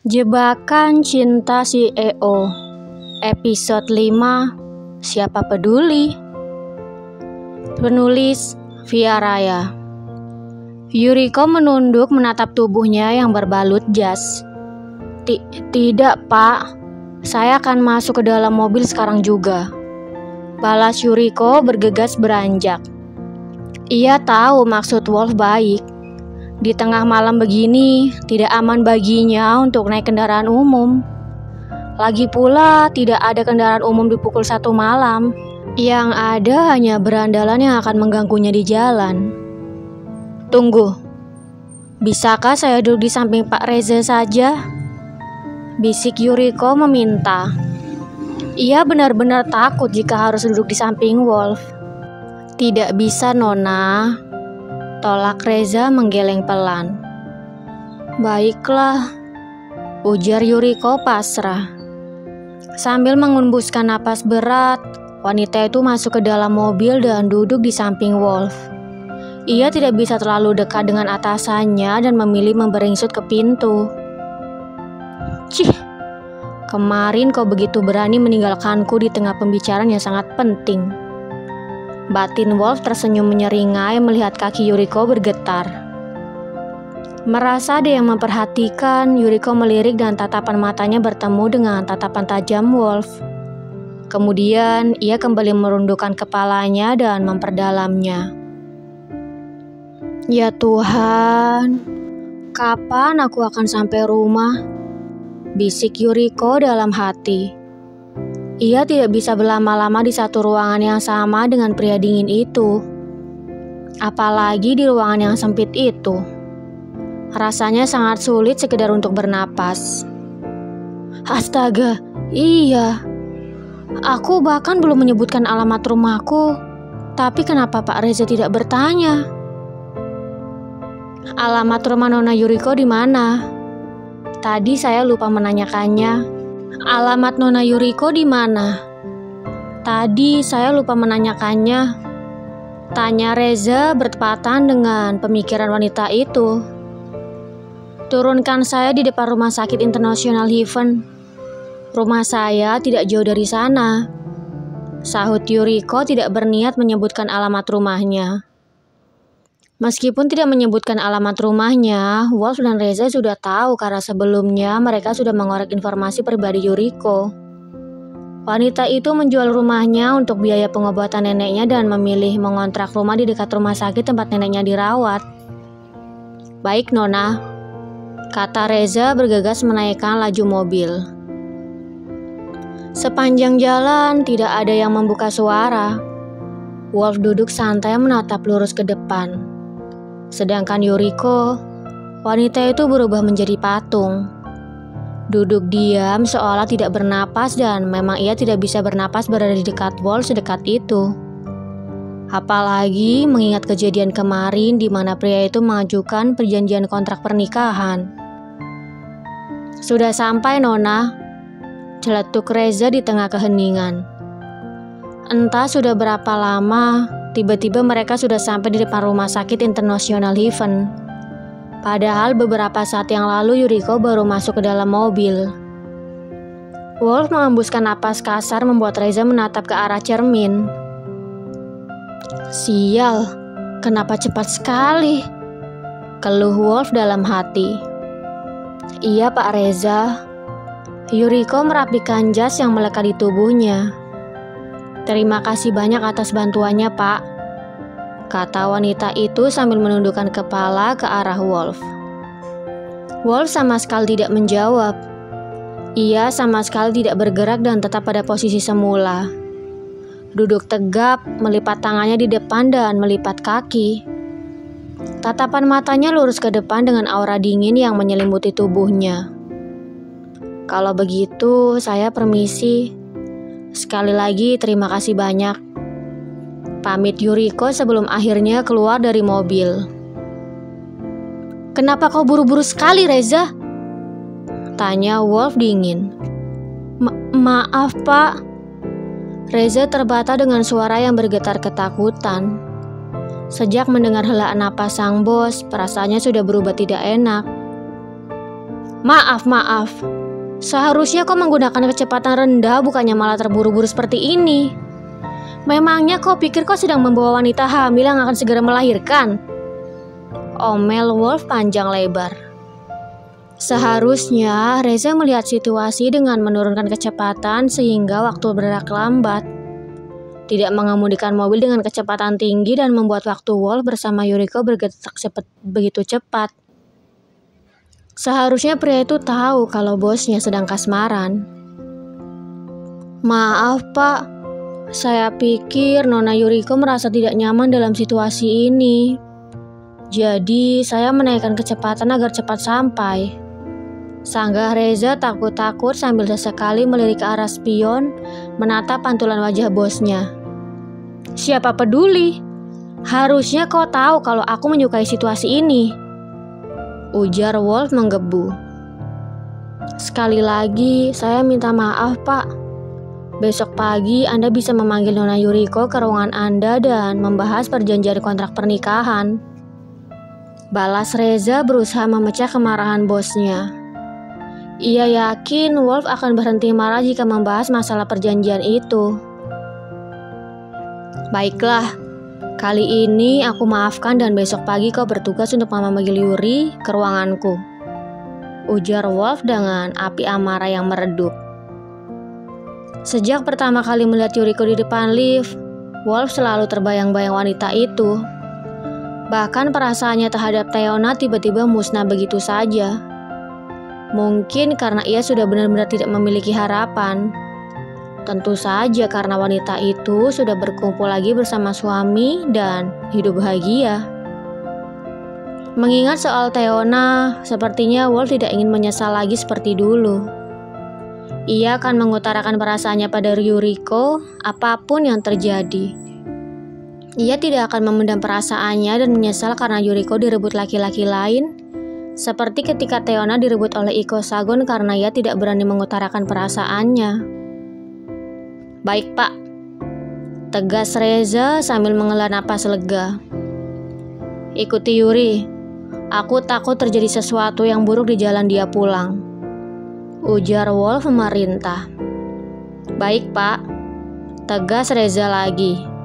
Jebakan Cinta CEO Episode 5 Siapa Peduli? Penulis Via Raya. Yuriko menunduk menatap tubuhnya yang berbalut jas. Tidak, Pak. Saya akan masuk ke dalam mobil sekarang juga. Balas Yuriko bergegas beranjak. Ia tahu maksud Wolf baik. Di tengah malam begini, tidak aman baginya untuk naik kendaraan umum. Lagi pula, tidak ada kendaraan umum di pukul 1 malam. Yang ada hanya berandalan yang akan mengganggunya di jalan. Tunggu, bisakah saya duduk di samping Pak Reza saja? Bisik Yuriko meminta. Ia benar-benar takut jika harus duduk di samping Wolf. Tidak bisa, Nona. Tolak Reza menggeleng pelan. Baiklah, ujar Yuriko pasrah. Sambil mengembuskan napas berat, wanita itu masuk ke dalam mobil dan duduk di samping Wolf. Ia tidak bisa terlalu dekat dengan atasannya dan memilih memberingsut ke pintu. Cih, kemarin kau begitu berani meninggalkanku di tengah pembicaraan yang sangat penting. Batin Wolf tersenyum menyeringai melihat kaki Yuriko bergetar. Merasa ada yang memperhatikan, Yuriko melirik dan tatapan matanya bertemu dengan tatapan tajam Wolf. Kemudian ia kembali merundukkan kepalanya dan memperdalamnya. Ya Tuhan, kapan aku akan sampai rumah? Bisik Yuriko dalam hati. Ia tidak bisa berlama-lama di satu ruangan yang sama dengan pria dingin itu. Apalagi di ruangan yang sempit itu. Rasanya sangat sulit sekedar untuk bernapas. Astaga, iya. Aku bahkan belum menyebutkan alamat rumahku. Tapi kenapa Pak Reza tidak bertanya? Alamat rumah Nona Yuriko di mana? Tadi saya lupa menanyakannya. Alamat Nona Yuriko di mana? Tadi saya lupa menanyakannya. Tanya Reza bertepatan dengan pemikiran wanita itu. Turunkan saya di depan Rumah Sakit International Heaven. Rumah saya tidak jauh dari sana. Sahut Yuriko tidak berniat menyebutkan alamat rumahnya. Meskipun tidak menyebutkan alamat rumahnya, Wolf dan Reza sudah tahu karena sebelumnya mereka sudah mengorek informasi pribadi Yuriko. Wanita itu menjual rumahnya untuk biaya pengobatan neneknya dan memilih mengontrak rumah di dekat rumah sakit tempat neneknya dirawat. Baik, Nona, kata Reza bergegas menaikkan laju mobil. Sepanjang jalan tidak ada yang membuka suara. Wolf duduk santai menatap lurus ke depan. Sedangkan Yuriko, wanita itu berubah menjadi patung. Duduk diam seolah tidak bernapas dan memang ia tidak bisa bernapas berada di dekat Wolf sedekat itu. Apalagi mengingat kejadian kemarin di mana pria itu mengajukan perjanjian kontrak pernikahan. Sudah sampai, Nona, celetuk Reza di tengah keheningan. Entah sudah berapa lama, tiba-tiba mereka sudah sampai di depan Rumah Sakit International Heaven. Padahal beberapa saat yang lalu Yuriko baru masuk ke dalam mobil. Wolf mengembuskan napas kasar membuat Reza menatap ke arah cermin. Sial, kenapa cepat sekali? Keluh Wolf dalam hati. Iya Pak Reza. Yuriko merapikan jas yang melekat di tubuhnya. Terima kasih banyak atas bantuannya, Pak, kata wanita itu sambil menundukkan kepala ke arah Wolf. Wolf sama sekali tidak menjawab. Ia sama sekali tidak bergerak dan tetap pada posisi semula. Duduk tegap, melipat tangannya di depan dan melipat kaki. Tatapan matanya lurus ke depan dengan aura dingin yang menyelimuti tubuhnya. Kalau begitu, saya permisi. Sekali lagi terima kasih banyak. Pamit Yuriko sebelum akhirnya keluar dari mobil. Kenapa kau buru-buru sekali, Reza? Tanya Wolf dingin. Maaf, Pak. Reza terbata dengan suara yang bergetar ketakutan. Sejak mendengar helaan napas sang bos, perasaannya sudah berubah tidak enak. Maaf. Seharusnya kau menggunakan kecepatan rendah, bukannya malah terburu-buru seperti ini. Memangnya kau pikir kau sedang membawa wanita hamil yang akan segera melahirkan? Omel Wolf panjang lebar. Seharusnya Reza melihat situasi dengan menurunkan kecepatan sehingga waktu bergerak lambat. Tidak mengemudikan mobil dengan kecepatan tinggi dan membuat waktu Wolf bersama Yuriko bergerak begitu cepat. Seharusnya pria itu tahu kalau bosnya sedang kasmaran. Maaf pak, saya pikir Nona Yuriko merasa tidak nyaman dalam situasi ini. Jadi saya menaikkan kecepatan agar cepat sampai. Sanggah Reza takut-takut sambil sesekali melirik ke arah spion, menatap pantulan wajah bosnya. Siapa peduli? Harusnya kau tahu kalau aku menyukai situasi ini, ujar Wolf menggebu. Sekali lagi, saya minta maaf pak. Besok pagi Anda bisa memanggil Nona Yuriko ke ruangan Anda dan membahas perjanjian kontrak pernikahan. Balas Reza berusaha memecah kemarahan bosnya. Ia yakin Wolf akan berhenti marah jika membahas masalah perjanjian itu. Baiklah, kali ini aku maafkan dan besok pagi kau bertugas untuk memanggil Yuri ke ruanganku, ujar Wolf dengan api amarah yang meredup. Sejak pertama kali melihat Yuriko di depan lift, Wolf selalu terbayang-bayang wanita itu. Bahkan perasaannya terhadap Teona tiba-tiba musnah begitu saja. Mungkin karena ia sudah benar-benar tidak memiliki harapan. Tentu saja karena wanita itu sudah berkumpul lagi bersama suami dan hidup bahagia. Mengingat soal Teona, sepertinya Wolf tidak ingin menyesal lagi seperti dulu. Ia akan mengutarakan perasaannya pada Yuriko apapun yang terjadi. Ia tidak akan memendam perasaannya dan menyesal karena Yuriko direbut laki-laki lain, seperti ketika Teona direbut oleh Iko Sagon karena ia tidak berani mengutarakan perasaannya. Baik pak, tegas Reza sambil menghela napas lega. Ikuti Yuri, aku takut terjadi sesuatu yang buruk di jalan dia pulang, ujar Wolf memerintah. Baik pak, tegas Reza lagi.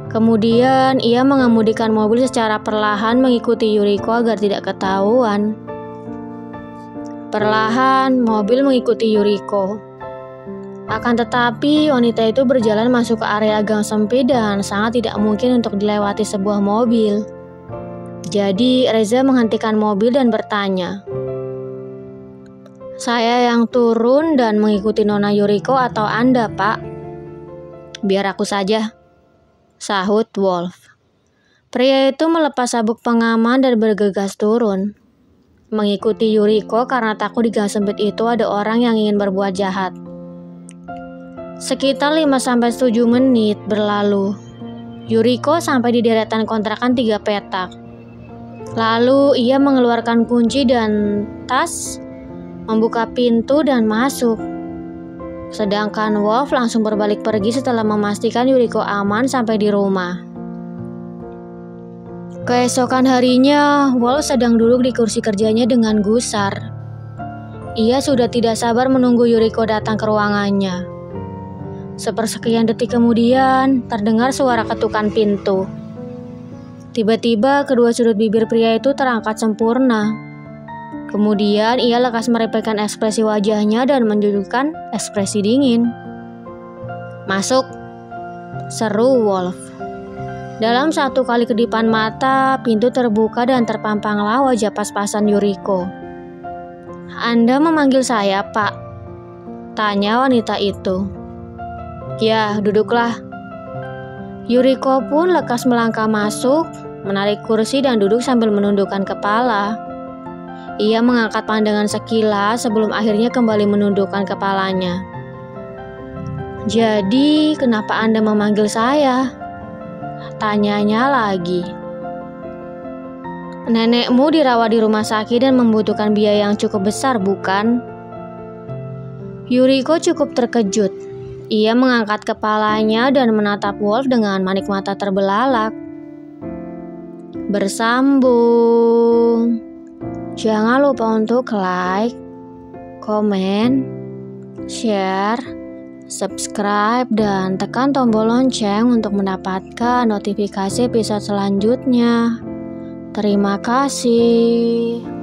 Kemudian ia mengemudikan mobil secara perlahan mengikuti Yuriko agar tidak ketahuan. Perlahan mobil mengikuti Yuriko. Akan tetapi wanita itu berjalan masuk ke area gang sempit dan sangat tidak mungkin untuk dilewati sebuah mobil. Jadi Reza menghentikan mobil dan bertanya, saya yang turun dan mengikuti Nona Yuriko atau Anda pak? Biar aku saja, sahut Wolf. Pria itu melepas sabuk pengaman dan bergegas turun, mengikuti Yuriko karena takut di gang sempit itu ada orang yang ingin berbuat jahat. Sekitar 5-7 menit berlalu. Yuriko sampai di deretan kontrakan 3 petak. Lalu ia mengeluarkan kunci dan tas, membuka pintu dan masuk. Sedangkan Wolf langsung berbalik pergi setelah memastikan Yuriko aman sampai di rumah. Keesokan harinya, Wolf sedang duduk di kursi kerjanya dengan gusar. Ia sudah tidak sabar menunggu Yuriko datang ke ruangannya. Sepersekian detik kemudian, terdengar suara ketukan pintu. Tiba-tiba kedua sudut bibir pria itu terangkat sempurna. Kemudian ia lekas merepekkan ekspresi wajahnya dan menunjukkan ekspresi dingin. Masuk, seru Wolf. Dalam satu kali kedipan mata, pintu terbuka dan terpampanglah wajah pas-pasan Yuriko. Anda memanggil saya, Pak? Tanya wanita itu. Ya, duduklah. Yuriko pun lekas melangkah masuk, menarik kursi dan duduk sambil menundukkan kepala. Ia mengangkat pandangan sekilas sebelum akhirnya kembali menundukkan kepalanya. Jadi, kenapa Anda memanggil saya? Tanyanya lagi. Nenekmu dirawat di rumah sakit dan membutuhkan biaya yang cukup besar, bukan? Yuriko cukup terkejut. Ia mengangkat kepalanya dan menatap Wolf dengan manik mata terbelalak. Bersambung. Jangan lupa untuk like, komen, share, subscribe, dan tekan tombol lonceng untuk mendapatkan notifikasi episode selanjutnya. Terima kasih.